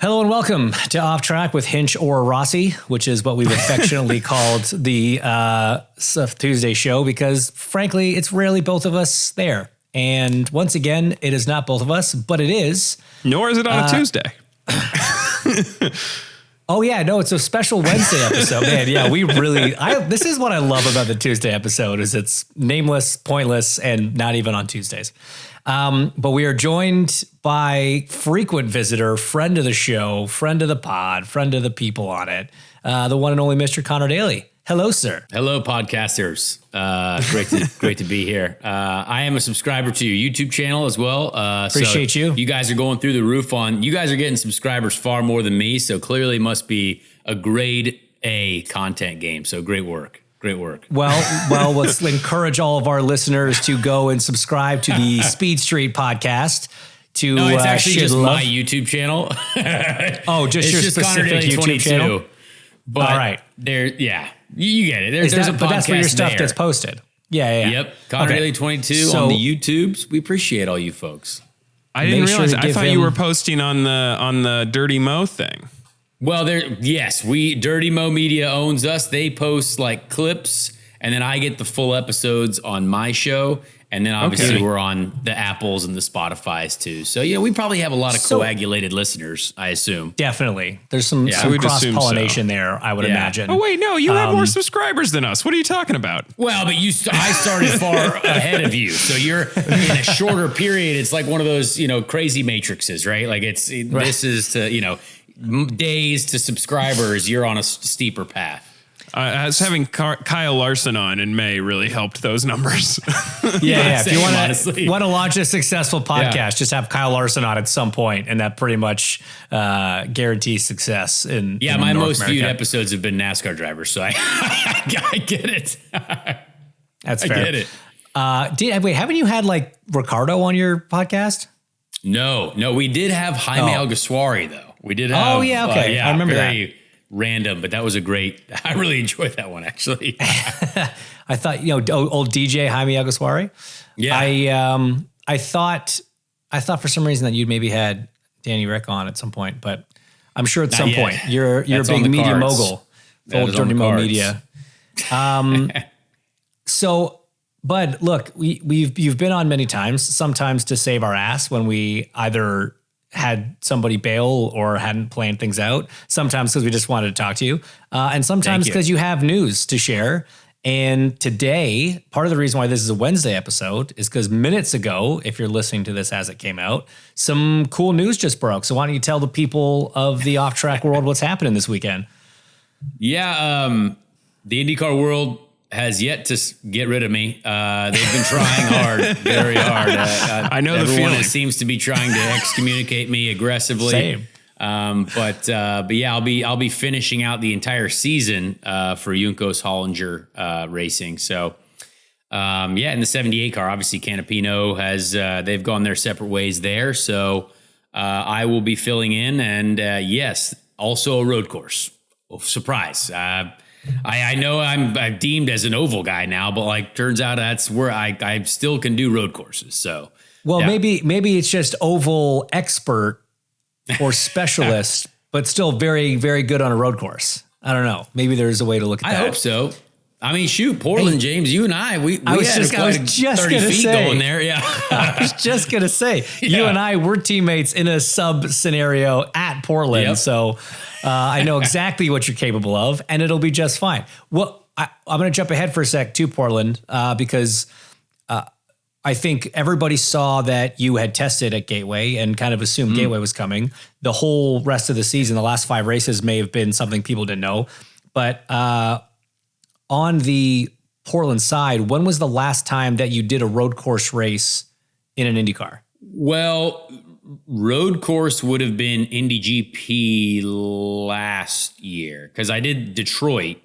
Hello and welcome to Off Track with Hinch or Rossi, which is what we've affectionately called the Tuesday show because, frankly, it's rarely both of us there. And once again, it is not both of us, but it is. Nor is it on a Tuesday. Oh, yeah, no, it's a special Wednesday episode. Man, yeah, this is what I love about the Tuesday episode is it's nameless, pointless, and not even on Tuesdays. But we are joined by frequent visitor, friend of the show, friend of the pod, friend of the people on it, the one and only Mr. Conor Daly. Hello, sir. Hello, podcasters. Great to be here. I am a subscriber to your YouTube channel as well. Appreciate you. You guys are going through the roof you guys are getting subscribers far more than me. So clearly must be a grade A content game. So great work. Great work. Well, let's encourage all of our listeners to go and subscribe to the Speed Street podcast. No, it's actually just my YouTube channel. Oh, just your specific YouTube channel? But all right. You get it. There's a podcast but that's where your stuff there. gets posted. Yeah. Yep. Conor Daly 22 on the YouTubes. We appreciate all you folks. I didn't realize. I thought you were posting on the Dirty Mo thing. Well, Dirty Mo Media owns us. They post like clips, and then I get the full episodes on my show. And then obviously we're on the Apples and the Spotify's too. So, we probably have a lot of coagulated listeners, I assume. Definitely. There's some cross-pollination there, I would imagine. Oh, wait, no, you have more subscribers than us. What are you talking about? Well, but I started far ahead of you. So you're in a shorter period. It's like one of those, crazy matrices, right? Like this is to, days to subscribers. You're on a steeper path. As having Kyle Larson on in May really helped those numbers. Yeah. If you want to launch a successful podcast, just have Kyle Larson on at some point, and that pretty much guarantees success. In my North most America. viewed episodes have been NASCAR drivers, so I get it. That's fair. I get it. Haven't you had like Ricardo on your podcast? No, we did have Jaime Alguersuari though. We did have. Oh yeah, okay, I remember that. Random, but that was I really enjoyed that one actually. I thought, old DJ Jaime Alguersuari. Yeah. I thought for some reason that you'd maybe had Danny Rick on at some point, but I'm sure at some point you're a big media mogul, old Dirty Mo Media. So, Bud, look, you've been on many times, sometimes to save our ass when we either had somebody bail or hadn't planned things out, sometimes because we just wanted to talk to you, and sometimes because you have news to share. And today, part of the reason why this is a Wednesday episode is because minutes ago, if you're listening to this as it came out, some cool news just broke. So why don't you tell the people of the off-track world what's happening this weekend? Yeah, the IndyCar world has yet to get rid of me. They've been trying hard, very hard. I know the feeling. Everyone seems to be trying to excommunicate me aggressively. Same. But yeah, I'll be finishing out the entire season for Juncos Hollinger Racing. So in the 78 car, obviously Canapino has they've gone their separate ways there. So I will be filling in, and yes, also a road course. Oh, surprise. I know I'm deemed as an oval guy now, but turns out that's where I still can do road courses. So, maybe it's just oval expert or specialist, but still very, very good on a road course. I don't know. Maybe there's a way to look at that. I hope so. I mean, shoot, Portland, James, you and I was just 30 feet going there. Yeah. I was just going to say, you and I were teammates in a sub scenario at Portland. Yep. So I know exactly what you're capable of, and it'll be just fine. Well, I'm going to jump ahead for a sec to Portland because I think everybody saw that you had tested at Gateway and kind of assumed Gateway was coming. The whole rest of the season, the last 5 races may have been something people didn't know. But on the Portland side, when was the last time that you did a road course race in an IndyCar? Well, road course would have been Indy GP last year because I did Detroit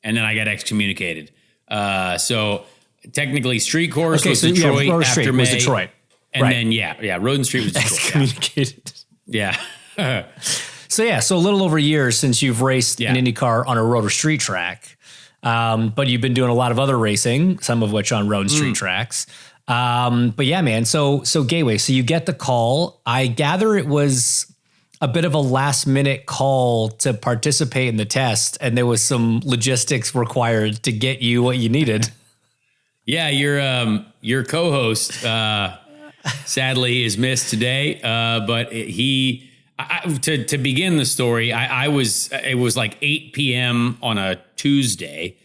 and then I got excommunicated. So technically street course was Detroit road after street May. was Detroit. And then, road and street was Detroit. Excommunicated. Yeah. So a little over a year since you've raced an IndyCar on a road or street track. But you've been doing a lot of other racing, some of which on road and street tracks. But yeah, man. So Gateway. So you get the call. I gather it was a bit of a last minute call to participate in the test, and there was some logistics required to get you what you needed. Yeah, your co-host sadly is missed today, but to begin the story, it was like 8 p.m. on a Tuesday,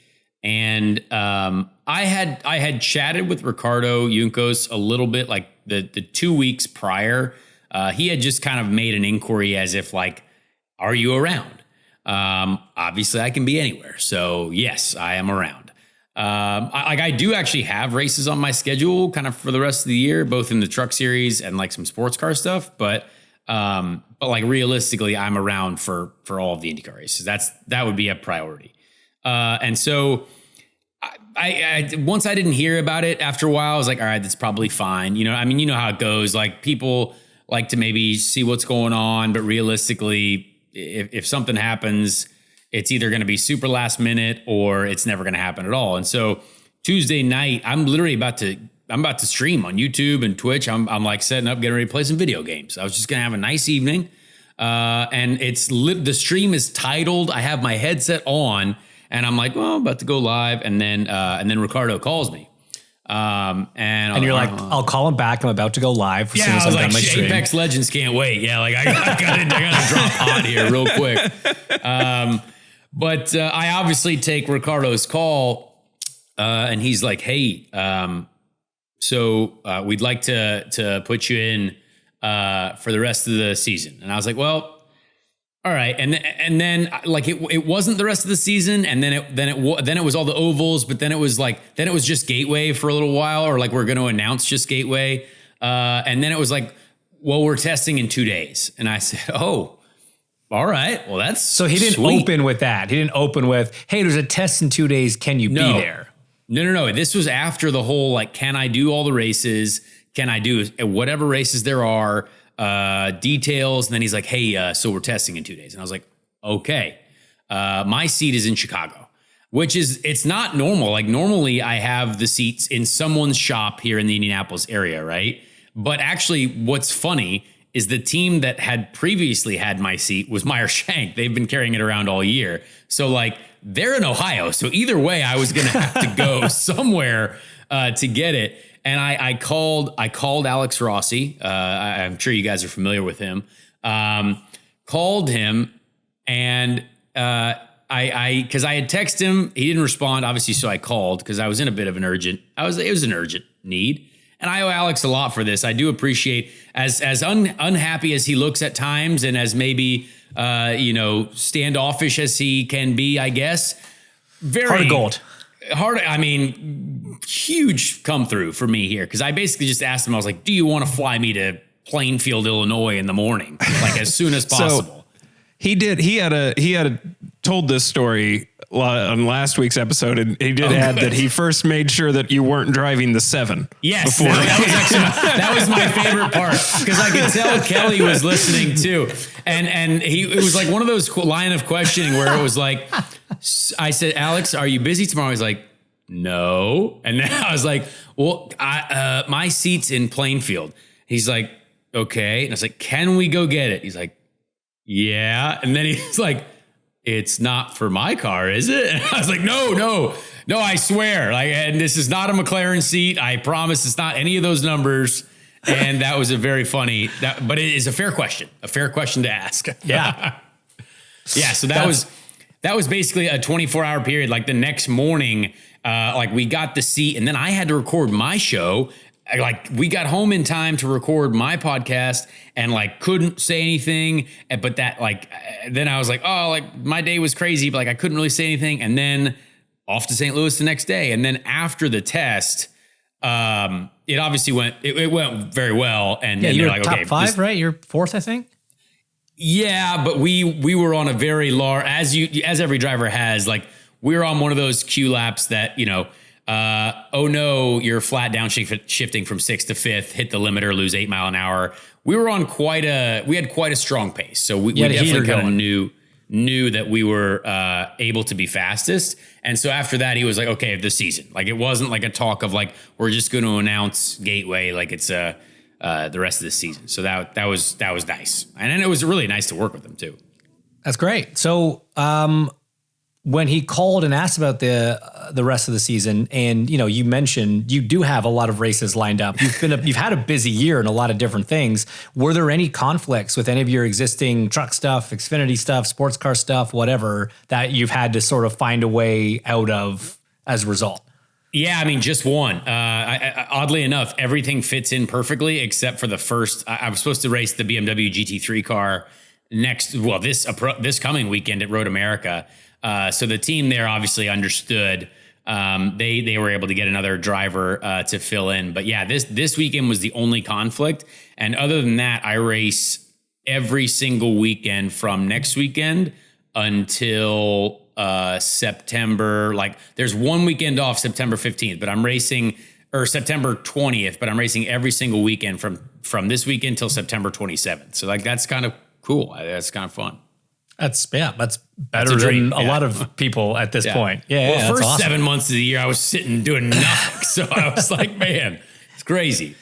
and I had chatted with Ricardo Juncos a little bit, like the 2 weeks prior. He had just kind of made an inquiry as if like, are you around? Obviously, I can be anywhere, so yes, I am around. I do actually have races on my schedule kind of for the rest of the year, both in the truck series and like some sports car stuff. But like realistically, I'm around for all of the IndyCar races. That would be a priority. And so I once I didn't hear about it after a while, I was like, all right, that's probably fine. You know, I mean, you know how it goes. Like people like to maybe see what's going on, but realistically, if something happens, it's either going to be super last minute or it's never going to happen at all. And so Tuesday night, I'm about to stream on YouTube and Twitch. I'm like setting up, getting ready to play some video games. I was just going to have a nice evening. And the stream is titled, I have my headset on and I'm like, well, I'm about to go live. And then Ricardo calls me. And you're like, I'll call him back. I'm about to go live. Yeah, I was like, Apex Legends can't wait. Yeah, like I gotta drop hot here real quick. But I obviously take Ricardo's call, and he's like, "Hey, so we'd like to put you in for the rest of the season." And I was like, "Well, all right." And then like it wasn't the rest of the season, and then it was all the ovals, but then it was just Gateway for a little while, or like we're going to announce just Gateway, and then it was like, "Well, we're testing in 2 days," and I said, "Oh." All right. Well, that's so he didn't open with that. He didn't open with, hey, there's a test in 2 days. Can you be there? No. This was after the whole, like, can I do all the races? Can I do whatever races there are, details? And then he's like, hey, so we're testing in 2 days. And I was like, okay. My seat is in Chicago, it's not normal. Like normally I have the seats in someone's shop here in the Indianapolis area. Right. But actually what's funny is the team that had previously had my seat was Meyer Shank. They've been carrying it around all year. So like they're in Ohio. So either way, I was going to have to go somewhere to get it. And I called Alex Rossi. I'm sure you guys are familiar with him. Called him and because I had texted him, he didn't respond, obviously. So I called because I was in a bit of it was an urgent need. And I owe Alex a lot for this. I do appreciate as unhappy as he looks at times and as maybe, standoffish as he can be, I guess. Very heart of gold. I mean, huge come through for me here. Cause I basically just asked him, I was like, do you want to fly me to Plainfield, Illinois in the morning? Like as soon as possible. So he had told this story on last week's episode, and he did add that he first made sure that you weren't driving the 7. Yes, that was my favorite part because I could tell Kelly was listening too, and it was like one of those line of questioning where it was like, I said, Alex, are you busy tomorrow? He's like, no, and then I was like, well, my seat's in Plainfield. He's like, okay, and I was like, can we go get it? He's like, yeah, and then he's like, it's not for my car, is it? And I was like, no, I swear. Like, and this is not a McLaren seat. I promise it's not any of those numbers. And that was a very funny, but it is a fair question to ask. Yeah. Yeah. So that was basically a 24-hour period. Like the next morning, like we got the seat and then I had to record my show. Like we got home in time to record my podcast and like couldn't say anything. But that like, then I was like, oh, like my day was crazy, but like I couldn't really say anything. And then off to St. Louis the next day. And then after the test, it obviously went very well. And yeah, you're like, top okay, 5, right? You're 4th, I think. Yeah, but we were on a very large, as every driver has, like we were on one of those Q laps that, oh no, you're flat downshifting from 6th to 5th, hit the limiter, lose 8 mile an hour. We were on we had quite a strong pace. So we definitely kind of knew that we were able to be fastest. And so after that, he was like, okay, the season, like it wasn't like a talk of like, we're just going to announce Gateway. Like it's the rest of the season. So that was nice, and then it was really nice to work with him too. That's great. So when he called and asked about the rest of the season, and you mentioned you do have a lot of races lined up. You've had a busy year in a lot of different things. Were there any conflicts with any of your existing truck stuff, Xfinity stuff, sports car stuff, whatever, that you've had to sort of find a way out of as a result? Yeah, I mean, just one. Oddly enough, everything fits in perfectly except for the first. I was supposed to race the BMW GT3 car this coming weekend at Road America. So the team there obviously understood. They were able to get another driver to fill in. But yeah, this weekend was the only conflict. And other than that, I race every single weekend from next weekend until September. Like there's one weekend off September 15th, but I'm racing, or September 20th, but I'm racing every single weekend from this weekend till September 27th. So like that's kind of cool. That's kind of fun. That's better than a lot of people at this point. Yeah. Well, first awesome. 7 months of the year, I was sitting doing nothing. So I was like, man, it's crazy.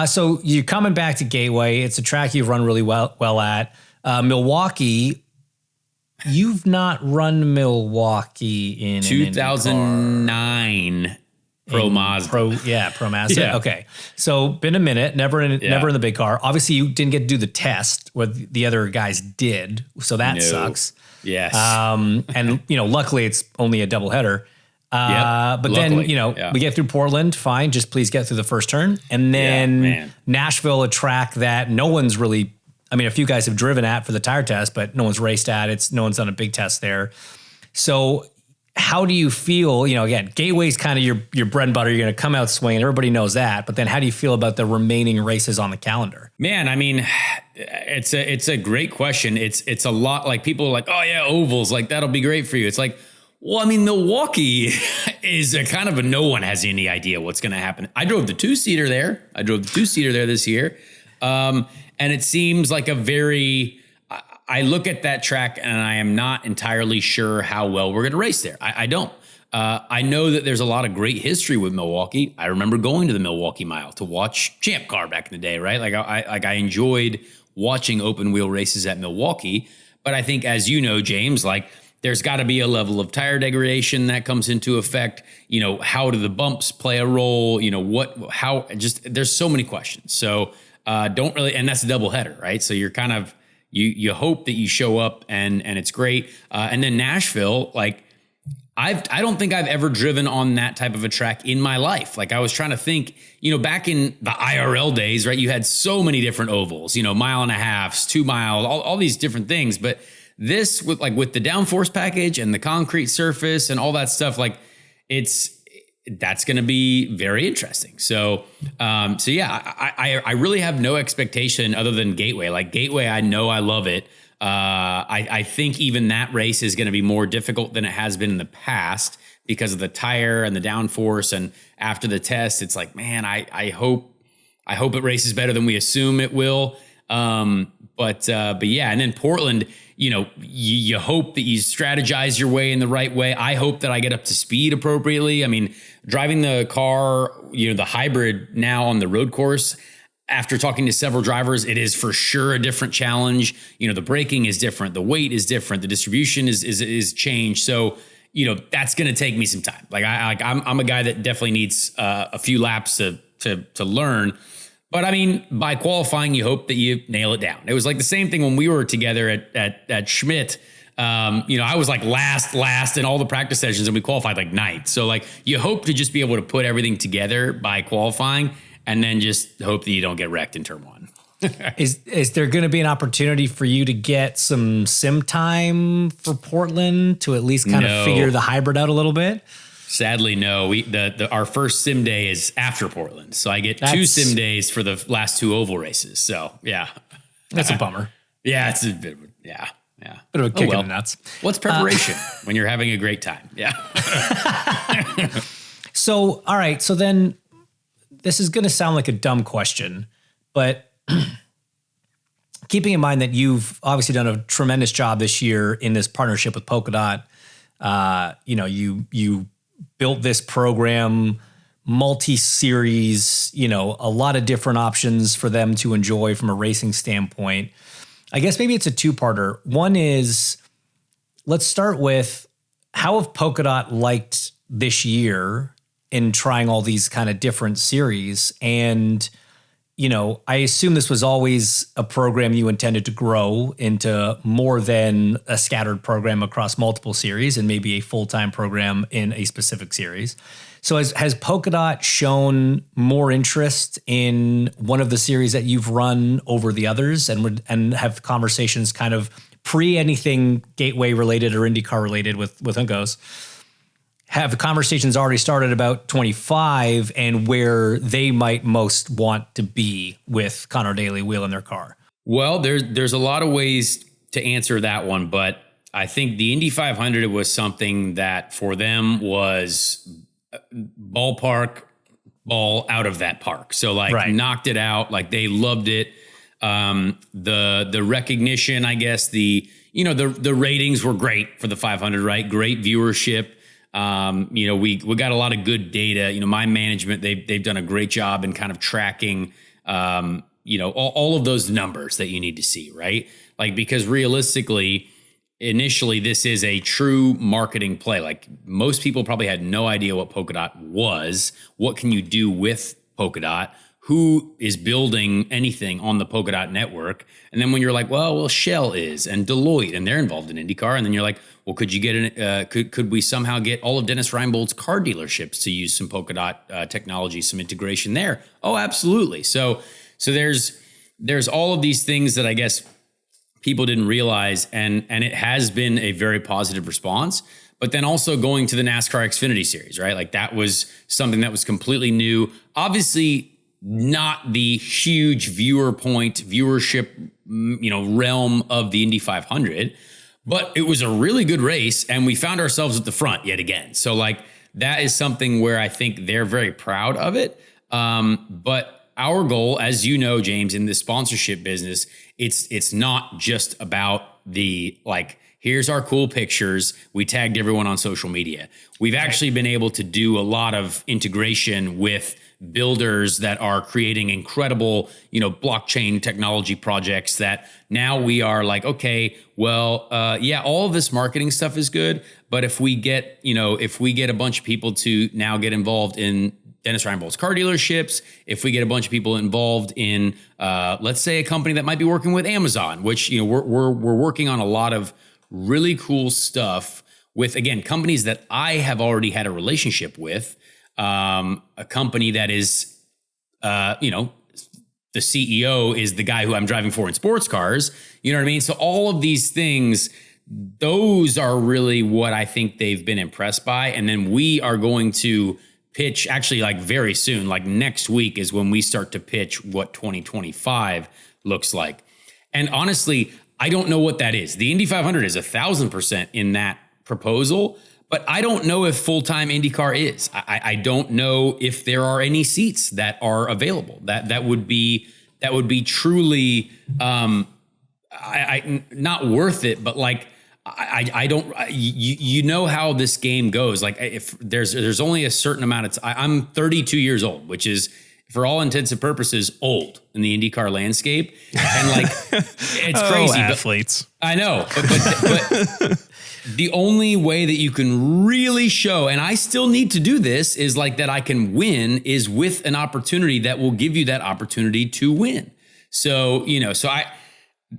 So you're coming back to Gateway. It's a track you've run really well at. Milwaukee, you've not run Milwaukee in 2009 Pro Mazda. Pro Mazda. Yeah. Okay. So been a minute, never in the big car. Obviously you didn't get to do the test where the other guys did. So that sucks. Yes. And luckily it's only a double header. But luckily, then, we get through Portland, fine. Just please get through the first turn. And then Nashville, a track that no one's really, a few guys have driven at for the tire test, but no one's raced at. No one's done a big test there. So how do you feel? Again, Gateway's kind of your bread and butter. You're going to come out swinging. Everybody knows that. But then how do you feel about the remaining races on the calendar? Man, it's a great question. It's a lot like people are like, oh yeah, ovals, like that'll be great for you. It's like, well, Milwaukee is a kind of no one has any idea what's going to happen. I drove the two-seater there. This year. And it seems like I look at that track and I am not entirely sure how well we're going to race there. I don't. I know that there's a lot of great history with Milwaukee. I remember going to the Milwaukee Mile to watch Champ Car back in the day, right? I enjoyed watching open wheel races at Milwaukee. But I think, as you know, James, there's got to be a level of tire degradation that comes into effect. How do the bumps play a role? There's so many questions. So don't really, and that's a double header, right? So you're kind of, you hope that you show up and it's great. And then Nashville, I don't think I've ever driven on that type of a track in my life. I was trying to think, back in the IRL days, right? You had so many different ovals, 1.5 miles, 2 miles, all these different things. But this with the downforce package and the concrete surface and all that stuff, that's going to be very interesting. So yeah, I really have no expectation other than Gateway. Gateway, I know I love it. I think even that race is going to be more difficult than it has been in the past because of the tire and the downforce. And after the test, it's like, man, I hope it races better than we assume it will. But yeah, and then Portland, you hope that you strategize your way in the right way. I hope that I get up to speed appropriately. Driving the car, the hybrid now on the road course, after talking to several drivers, it is for sure a different challenge. The braking is different. The weight is different. The distribution is changed. So, that's going to take me some time. I'm a guy that definitely needs a few laps to learn. But by qualifying, you hope that you nail it down. It was the same thing when we were together at Schmidt. I was last in all the practice sessions and we qualified ninth. So you hope to just be able to put everything together by qualifying and then just hope that you don't get wrecked in turn one. Is there going to be an opportunity for you to get some sim time for Portland to at least kind of figure the hybrid out a little bit? Sadly, no. Our first sim day is after Portland, so I get 2 sim days for the last 2 oval races. So yeah, that's a bummer. Yeah, it's a bit of bit of a kick in the nuts. What's preparation when you're having a great time? Yeah. So all right, so then this is going to sound like a dumb question, but keeping in mind that you've obviously done a tremendous job this year in this partnership with Polkadot, you built this program multi-series, a lot of different options for them to enjoy from a racing standpoint. I guess maybe it's a two-parter. One is, let's start with, how have Polka Dot liked this year in trying all these kind of different series? And, I assume this was always a program you intended to grow into more than a scattered program across multiple series and maybe a full-time program in a specific series. So has Polka Dot shown more interest in one of the series that you've run over the others, and have conversations kind of pre anything Gateway related or IndyCar related with Juncos? Have conversations already started about 25 and where they might most want to be with Conor Daly wheeling their car? Well, there's a lot of ways to answer that one, but I think the Indy 500 was something that for them was ballpark ball out of that park. So knocked it out. Like, they loved it. The recognition, I guess, the ratings were great for the 500, right? Great viewership. We got a lot of good data. My management, they've done a great job in kind of tracking, all of those numbers that you need to see, right? Like, because realistically, initially, this is a true marketing play. Like, most people probably had no idea what Polka Dot was. What can you do with Polka Dot? Who is building anything on the Polka Dot network? And then when you're like, well, Shell is, and Deloitte, and they're involved in IndyCar. And then you're like, well, could you get could we somehow get all of Dennis Reinbold's car dealerships to use some Polka Dot technology, some integration there? Oh, absolutely. So there's all of these things that I guess people didn't realize, and it has been a very positive response. But then also going to the NASCAR Xfinity Series, right? Like, that was something that was completely new. Obviously, not the huge viewership, realm of the Indy 500, but it was a really good race, and we found ourselves at the front yet again. So that is something where I think they're very proud of it. But our goal, as you know, James, in the sponsorship business, it's not just about the here's our cool pictures. We tagged everyone on social media. We've actually been able to do a lot of integration with builders that are creating incredible, blockchain technology projects that now we are like, okay, well, all of this marketing stuff is good. But if we get a bunch of people to now get involved in Dennis Reinbold's car dealerships, if we get a bunch of people involved in, let's say, a company that might be working with Amazon, which, we're working on a lot of really cool stuff with, again, companies that I have already had a relationship with. A company that is, the CEO is the guy who I'm driving for in sports cars. You know what I mean? So all of these things, those are really what I think they've been impressed by. And then we are going to pitch, actually, very soon, next week is when we start to pitch what 2025 looks like. And honestly, I don't know what that is. The Indy 500 is 1,000% in that proposal. But I don't know if full-time IndyCar is. I don't know if there are any seats that are available. That would be truly not worth it. But I don't. You know how this game goes. If there's only a certain amount of time. I'm 32 years old, which is, for all intents and purposes, old in the IndyCar landscape. And it's crazy. Athletes. I know, but the only way that you can really show, and I still need to do this, is that I can win is with an opportunity that will give you that opportunity to win. So,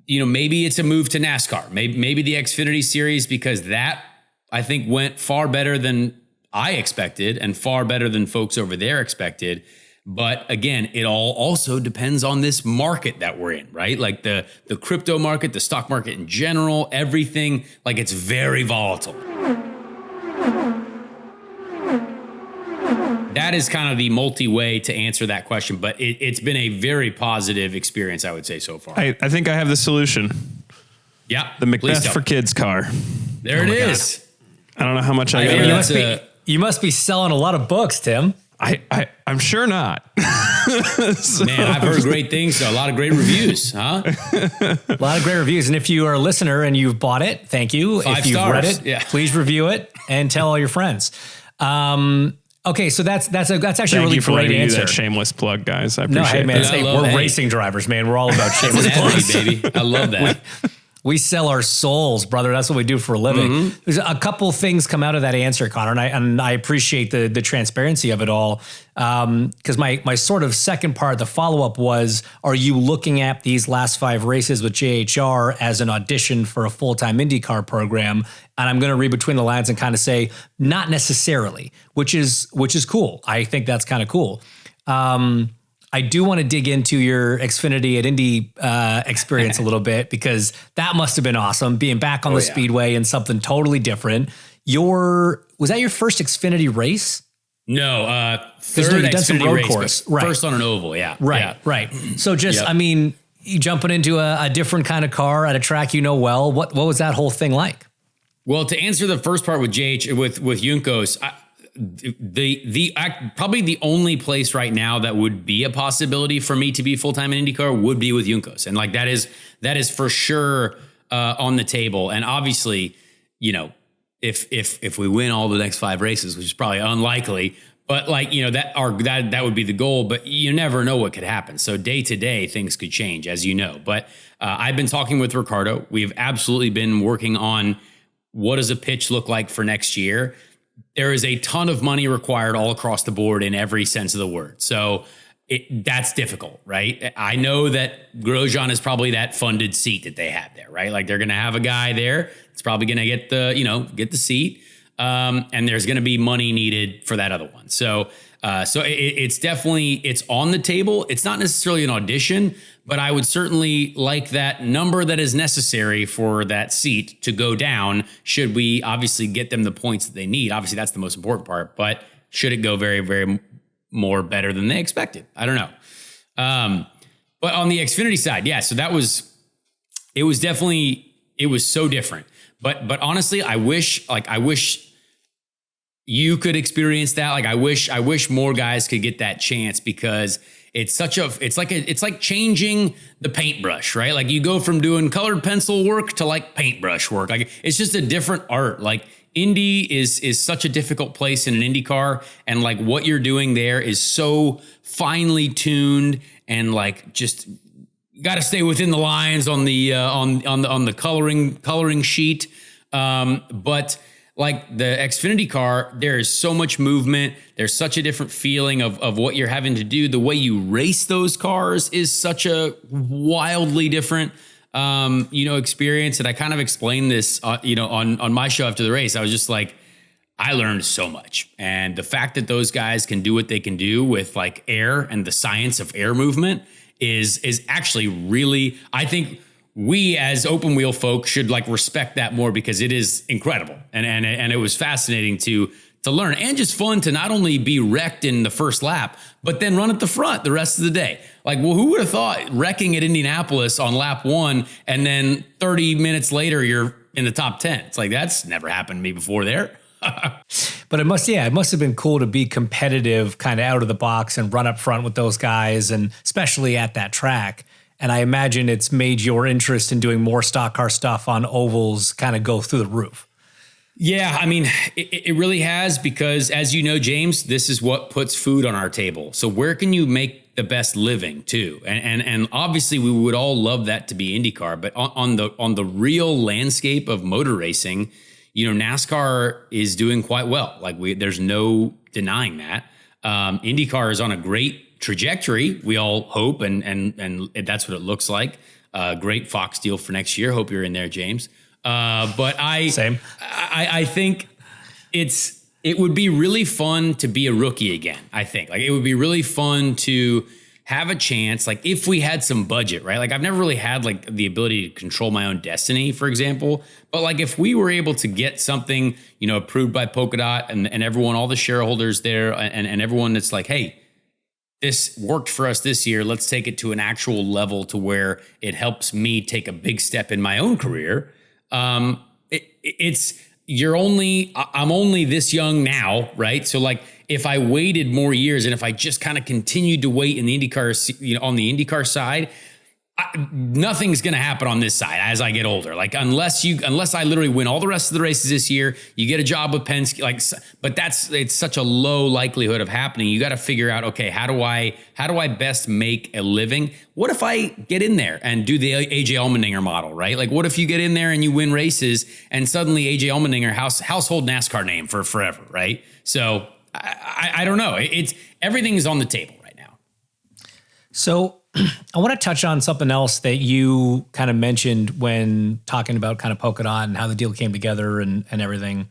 maybe it's a move to NASCAR, maybe the Xfinity Series, because that I think went far better than I expected and far better than folks over there expected. But again, it all also depends on this market that we're in, right? The crypto market, the stock market in general, everything, it's very volatile. That is kind of the multi-way to answer that question, but it's been a very positive experience, I would say, so far. I think I have the solution. Yeah. The Macbeth for Kids car. There it is. I don't know how much I got. You must be selling a lot of books, Tim. I'm sure not. Man, I've heard great things. So a lot of great reviews, huh? A lot of great reviews. And if you are a listener and you've bought it, thank you. 5 if you've stars. read it, please review it and tell all your friends. Okay, so that's actually a Thank really you for great letting me do answer. that shameless plug, guys. I No, appreciate hey man, that. we're racing drivers, man. We're all about shameless It's an plugs. equity, baby. I love that. We sell our souls, brother. That's what we do for a living. There's a couple things come out of that answer, Conor, and I appreciate the transparency of it all. Because my sort of second part, the follow up was: are you looking at these last 5 races with JHR as an audition for a full time IndyCar program? And I'm going to read between the lines and kind of say, not necessarily, which is cool. I think that's kind of cool. I do want to dig into your Xfinity at Indy experience a little bit, because that must have been awesome, being back on the speedway and something totally different. Was that your first Xfinity race? No, Third you've done some road course, right? First on an oval, yeah. Right. So just, I mean, you jumping into a different kind of car at a track you know well. What was that whole thing like? Well, to answer the first part with with Juncos, probably the only place right now that would be a possibility for me to be full time in IndyCar would be with Juncos, and like that is for sure on the table. And obviously, you know, if we win all the next 5 races, which is probably unlikely, but like, you know, that would be the goal. But you never know what could happen. So day to day, things could change, as you know. But I've been talking with Ricardo. We've absolutely been working on what does a pitch look like for next year. There is a ton of money required all across the board in every sense of the word. So that's difficult, right? I know that Grosjean is probably that funded seat that they have there, right? Like they're going to have a guy there. It's probably going to get the seat. And there's going to be money needed for that other one. So it's definitely, it's on the table. It's not necessarily an audition, but I would certainly like that number that is necessary for that seat to go down. Should we obviously get them the points that they need? Obviously that's the most important part, but should it go very, very more better than they expected? I don't know. But on the Xfinity side, yeah, so it was so different. But honestly, I wish you could experience that. Like I wish more guys could get that chance, because it's like changing the paintbrush, right? Like you go from doing colored pencil work to like paintbrush work. Like it's just a different art. Like Indy is such a difficult place in an Indy car, and like what you're doing there is so finely tuned, and like just got to stay within the lines on the on the coloring sheet. But like the Xfinity car, there is so much movement. There's such a different feeling of what you're having to do. The way you race those cars is such a wildly different, experience. And I kind of explained this, on my show after the race. I was just like, I learned so much. And the fact that those guys can do what they can do with like air and the science of air movement is actually really, I think we as open wheel folk should like respect that more, because it is incredible. And it was fascinating to learn, and just fun to not only be wrecked in the first lap, but then run at the front the rest of the day. Like, well, who would have thought wrecking at Indianapolis on lap 1 and then 30 minutes later, you're in the top 10. It's like, that's never happened to me before there. But it must have been cool to be competitive kind of out of the box and run up front with those guys, and especially at that track. And I imagine it's made your interest in doing more stock car stuff on ovals kind of go through the roof. Yeah, I mean, it really has, because as you know, James, this is what puts food on our table. So where can you make the best living too? And obviously we would all love that to be IndyCar, but on the real landscape of motor racing, NASCAR is doing quite well. Like there's no denying that. IndyCar is on a great trajectory, we all hope, and that's what it looks like. Great Fox deal for next year. Hope you're in there, James. But I think it would be really fun to be a rookie again. I think like it would be really fun to have a chance, like if we had some budget, right? Like I've never really had like the ability to control my own destiny, for example. But like if we were able to get something, approved by Polka Dot and everyone, all the shareholders there and everyone that's like, hey, this worked for us this year. Let's take it to an actual level to where it helps me take a big step in my own career. I'm only this young now, right? So like if I waited more years and if I just kind of continued to wait in the IndyCar, on the IndyCar side, nothing's going to happen on this side as I get older. Like unless I literally win all the rest of the races this year, you get a job with Penske. Like, but it's such a low likelihood of happening. You got to figure out, okay, how do I best make a living? What if I get in there and do the AJ Allmendinger model, right? Like, what if you get in there and you win races and suddenly AJ Allmendinger household NASCAR name for forever, right? So I don't know. It's everything is on the table right now. So I want to touch on something else that you kind of mentioned when talking about kind of Polka Dot and how the deal came together and everything.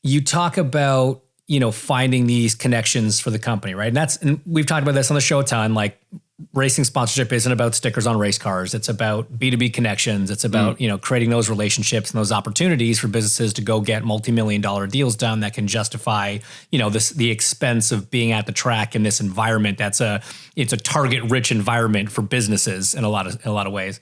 You talk about, finding these connections for the company, right? And we've talked about this on the show a ton. Like, racing sponsorship isn't about stickers on race cars. It's about B2B connections. It's about, creating those relationships and those opportunities for businesses to go get multi-million-dollar deals done that can justify, the expense of being at the track in this environment. It's a target-rich environment for businesses in a lot of ways.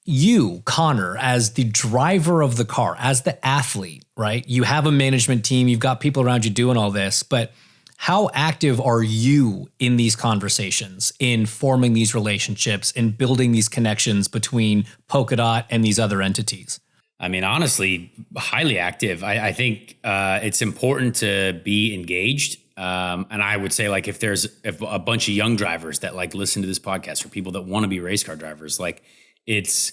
You, Conor, as the driver of the car, as the athlete, right? You have a management team. You've got people around you doing all this, but how active are you in these conversations, in forming these relationships, in building these connections between Polka Dot and these other entities? I mean, honestly, highly active. I think it's important to be engaged. And I would say, like, if a bunch of young drivers that like listen to this podcast or people that want to be race car drivers, like it's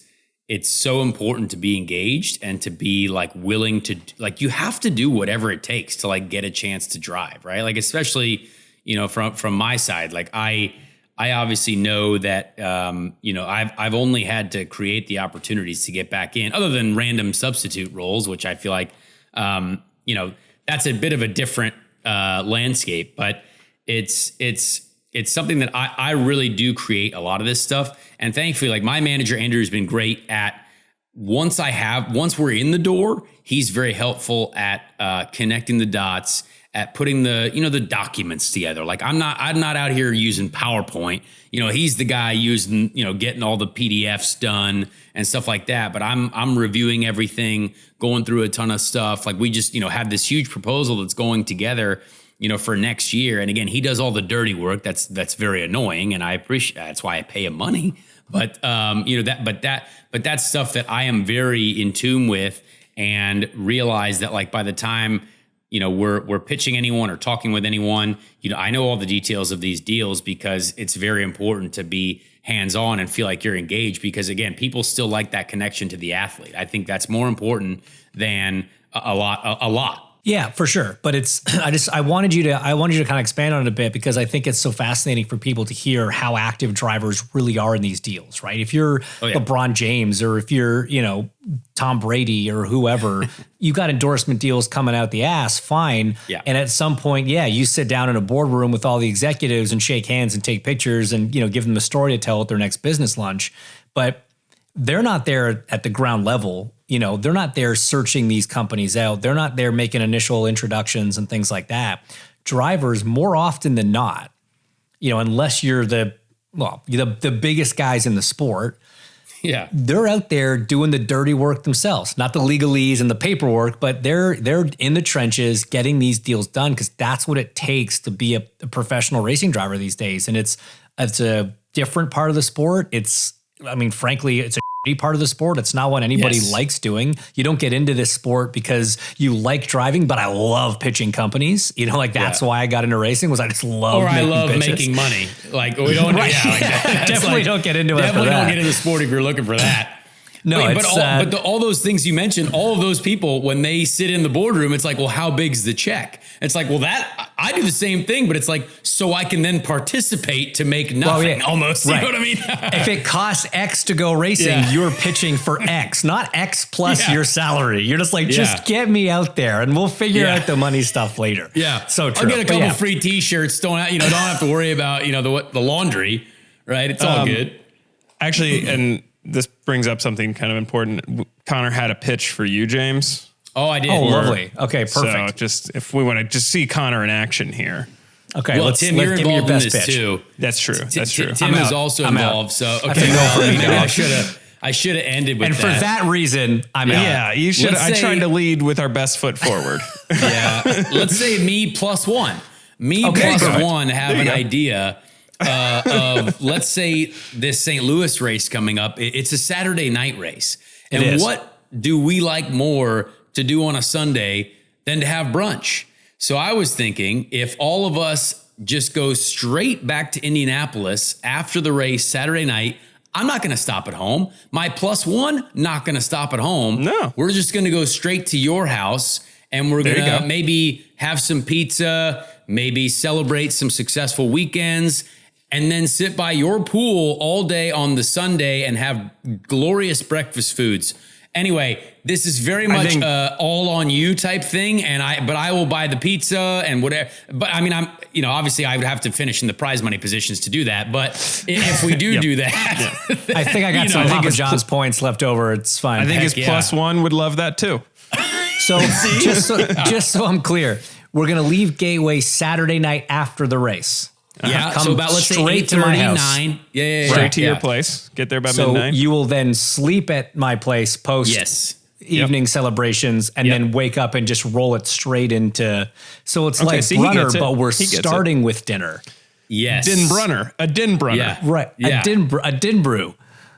so important to be engaged and to be like willing to, like, you have to do whatever it takes to like get a chance to drive, right? Like, especially, from my side, like I obviously know that, I've only had to create the opportunities to get back in, other than random substitute roles, which I feel like, that's a bit of a different landscape, but it's something that I really do create a lot of this stuff. And thankfully, like, my manager, Andrew, has been great at, once we're in the door, he's very helpful at connecting the dots, at putting the documents together. Like, I'm not out here using PowerPoint. He's the guy using, getting all the PDFs done and stuff like that. But I'm reviewing everything, going through a ton of stuff. Like, we just, have this huge proposal that's going together, for next year. And again, he does all the dirty work. That's very annoying. And I appreciate, that's why I pay him money. But, that's stuff that I am very in tune with, and realize that, like, by the time, we're pitching anyone or talking with anyone, I know all the details of these deals, because it's very important to be hands-on and feel like you're engaged, because again, people still like that connection to the athlete. I think that's more important than a lot. Yeah, for sure. But I wanted you to kind of expand on it a bit, because I think it's so fascinating for people to hear how active drivers really are in these deals, right? If you're LeBron James, or if you're, Tom Brady or whoever, you got endorsement deals coming out the ass, fine. Yeah. And at some point, you sit down in a boardroom with all the executives and shake hands and take pictures and, give them a story to tell at their next business lunch. But they're not there at the ground level. They're not there searching these companies out. They're not there making initial introductions and things like that. Drivers, more often than not, unless you're the biggest guys in the sport, they're out there doing the dirty work themselves, not the legalese and the paperwork, but they're in the trenches getting these deals done, because that's what it takes to be a professional racing driver these days. And it's a different part of the sport. Frankly, it's a part of the sport. It's not what anybody likes doing. You don't get into this sport because you like driving, but I love pitching companies. That's why I got into racing, was I just love making money. Like, we don't definitely don't get into it. Definitely don't get into the sport if you're looking for that. No, but all those things you mentioned, all of those people, when they sit in the boardroom, it's like, well, how big's the check? It's like, well, that I do the same thing, but it's like, so I can then participate to make nothing almost. Right. You know what I mean? If it costs X to go racing, you're pitching for X, not X plus your salary. You're just like, just get me out there and we'll figure out the money stuff later. Yeah. So true. I'll get a couple free t-shirts. Don't have to worry about, the laundry, right? It's all good. Actually, and this brings up something kind of important. Conor had a pitch for you, James. Oh, I did. Oh, lovely. Okay, perfect. So just if we want to just see Conor in action here. Okay, well, Tim, you're involved in this too. That's true. That's true. Tim is also involved. So okay, I should have ended with that. And for that reason, I'm out. Yeah, you should. I tried to lead with our best foot forward. Let's say me plus one. Me plus one have an idea of let's say this St. Louis race coming up. It's a Saturday night race. And what do we like more to do on a Sunday than to have brunch? So I was thinking if all of us just go straight back to Indianapolis after the race Saturday night, I'm not going to stop at home. My +1, not going to stop at home. No. We're just going to go straight to your house and we're going to maybe have some pizza, maybe celebrate some successful weekends, and then sit by your pool all day on the Sunday and have glorious breakfast foods. Anyway, this is very much all on you type thing, but I will buy the pizza and whatever. But I mean, obviously I would have to finish in the prize money positions to do that. But if we do that, I think I got some Papa John's points left over. It's fine. I think his +1 would love that too. So just so I'm clear, we're gonna leave Gateway Saturday night after the race. Yeah, Come so about let's say straight to my house. 9. Yeah. Straight to your place. Get there by midnight. So you will then sleep at my place post evening celebrations and then wake up and just roll it straight into. So it's like Brunner, but we're starting with dinner. Yes. A din brunner. Yeah. Right. Yeah. A din brew.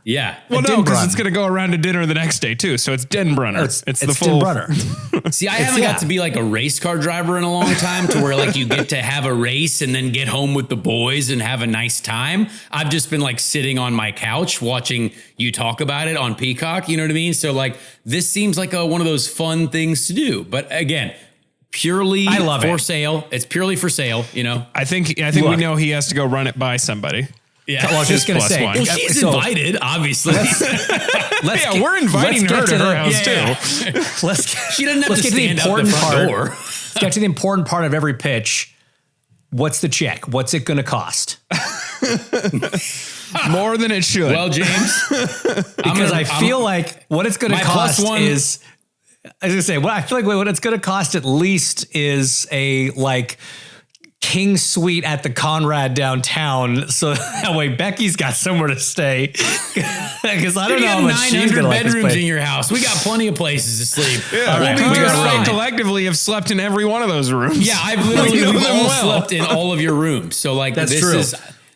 Yeah. Well, no, because it's going to go around to dinner the next day too. So it's din brunner. It's the full din brunner. See, I haven't got to be like a race car driver in a long time to where like you get to have a race and then get home with the boys and have a nice time. I've just been like sitting on my couch watching you talk about it on Peacock. You know what I mean? So like this seems like one of those fun things to do. But again, purely for sale. It's purely for sale, I think we know he has to go run it by somebody. Yeah. Well, I was just going to say, well, she's invited, obviously. We're inviting her to her house too. She doesn't have to stand out the front door. Let's get to the important part of every pitch. What's the check? What's it going to cost? More than it should. Well, James, because I feel like what it's going to cost is, I was going to say, I feel like what it's going to cost at least is a king suite at the Conrad downtown, so that way Becky's got somewhere to stay. Because I don't know how much she's gonna like this bedrooms in your house. We got plenty of places to sleep. Yeah, all right. We just collectively have slept in every one of those rooms. Yeah, I've literally slept in all of your rooms. So that's true.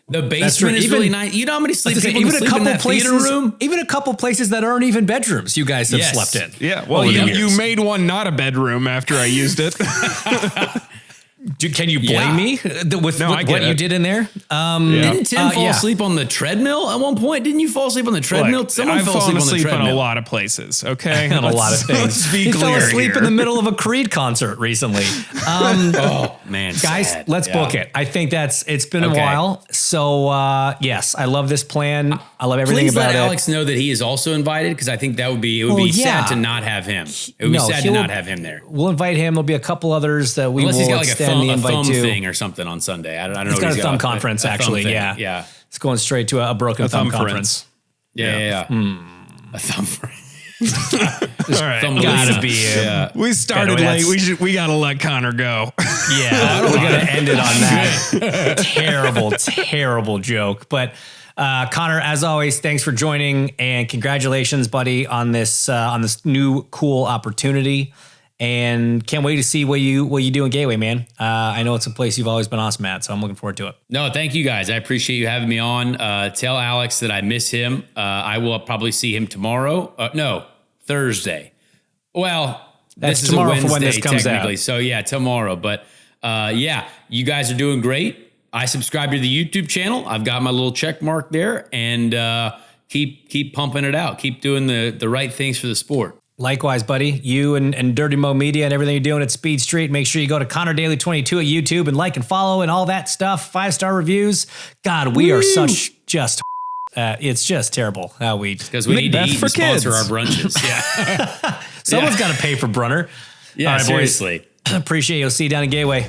The basement is really nice. You know how many people sleep in that theater room? Even a couple places that aren't even bedrooms, you guys have slept in. Yeah. Well, you made one not a bedroom after I used it. Can you blame me with what you did in there? Didn't Tim fall asleep on the treadmill at one point? Didn't you fall asleep on the treadmill? Look, I've fallen asleep on a lot of places, okay? On a lot of things. He fell asleep in the middle of a Creed concert recently. Oh, man. Guys, let's book it. I think it's been a while. So, yes, I love this plan. I love everything about it. Please let Alex know that he is also invited, because I think that would be sad to not have him. It would be sad to not have him there. We'll invite him. There'll be a couple others that we will extend the invite to. Thing or something on Sunday. I don't know. He's got a thumb conference, actually. Yeah. It's going straight to a broken thumb conference. Yeah. A thumb All right. Gotta be. We started late. We gotta let Conor go. Yeah, we're gonna end it on that terrible joke. But Conor, as always, thanks for joining and congratulations, buddy, on this new cool opportunity. And can't wait to see what you do in Gateway, man. I know it's a place you've always been awesome at, so I'm looking forward to it. No, thank you guys. I appreciate you having me on. Tell Alex that I miss him. I will probably see him tomorrow. No, Thursday. Well, that's this tomorrow is a Wednesday, for when this comes out. So yeah, tomorrow. But you guys are doing great. I subscribe to the YouTube channel. I've got my little check mark there, and keep pumping it out. Keep doing the right things for the sport. Likewise, buddy. You and Dirty Mo Media and everything you're doing at Speed Street. Make sure you go to Conor Daly 22 at YouTube and like and follow and all that stuff. 5-star reviews. God, we are such just. It's just terrible how because we need to eat and sponsor our brunches. Yeah, someone's got to pay for Brunner. Yeah, all right, seriously. Boys. Appreciate you. See you down in Gateway.